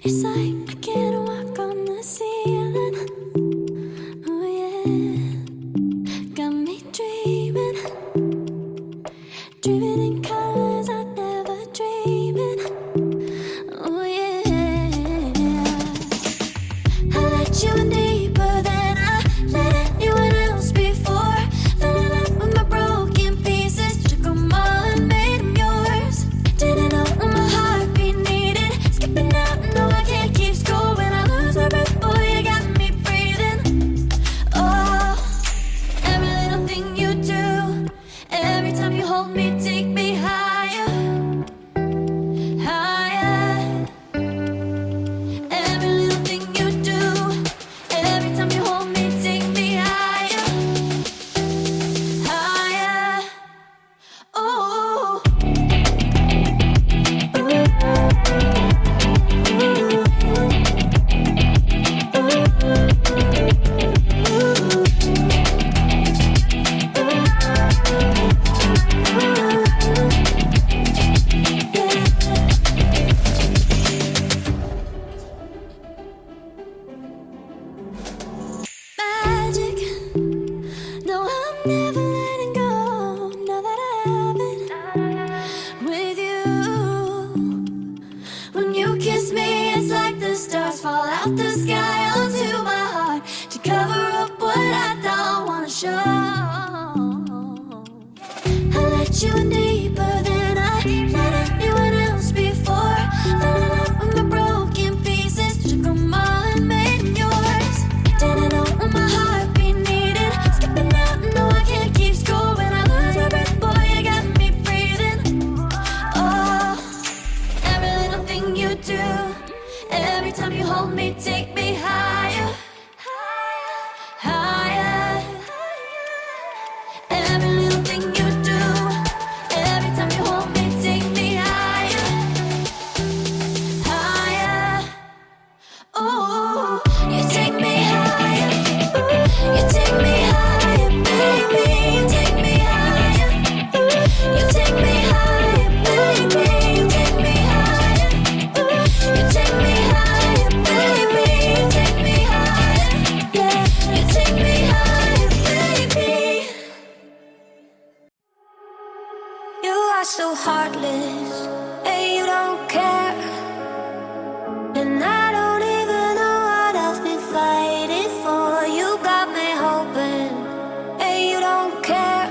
It's like I can't walk on the ceiling. Oh yeah, got me dreaming, dreaming in colors I never dreamed in. Oh yeah, I let you in deeper than I let anyone else before. Fell in love with my broken pieces, took them all and made them yours. Didn't know what my heartbeat needed, skipping out, no I can't keep score. When I lose my breath, boy, you got me breathing. Oh, every little thing you do, every time you hold me, take me higher, higher. Every little thing you do, every time you hold me, take me higher, higher. Oh. Magic, no, I'm never letting go. Now that I have it with you, when you kiss me, it's like the stars fall out the sky onto my heart to cover up what I don't wanna show. I let you in deeper than I let anyone else before. Fell in love with my broken pieces, took them all and made them yours. Didn't know what my heartbeat needed, skipping out, no I can't keep score. When I lose my breath, boy, you got me breathing. Oh, every little thing you do, every time you hold me, take me higher, higher. Every little thing you do, every time you hold me, take me higher, higher. Oh, you take me higher, you take me higher, baby, you take me higher, you take me higher, baby, you take me higher, you take me higher, baby, you take me higher, yeah, you take me higher, baby. You are so heartless, and you don't care. And I don't even know what I've been fighting for. You got me hoping, and you don't care.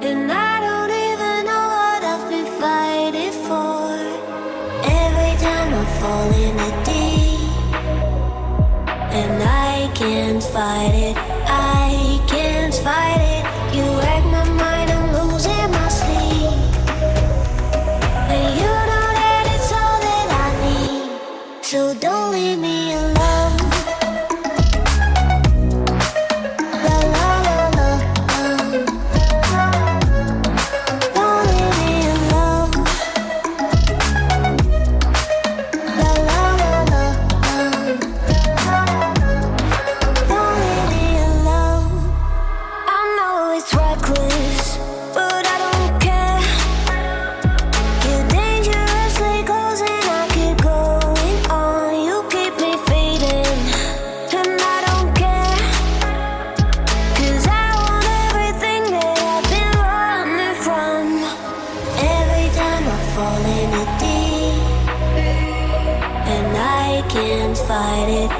And I don't even know what I've been fighting for. Every time I fall in the deep, and I can't fight it, I can't fight it. You wreck my mind, I'm losing my sleep. And you know that it's all that I need, so don't leave me alone. La la la la, don't leave me alone. La la la la, don't leave me alone. I know it's reckless, but I don't care. You're dangerously close and I keep going on. You keep me fading, and I don't care. 'Cause I want everything that I've been running from. Every time I fall in the deep, and I can't fight it,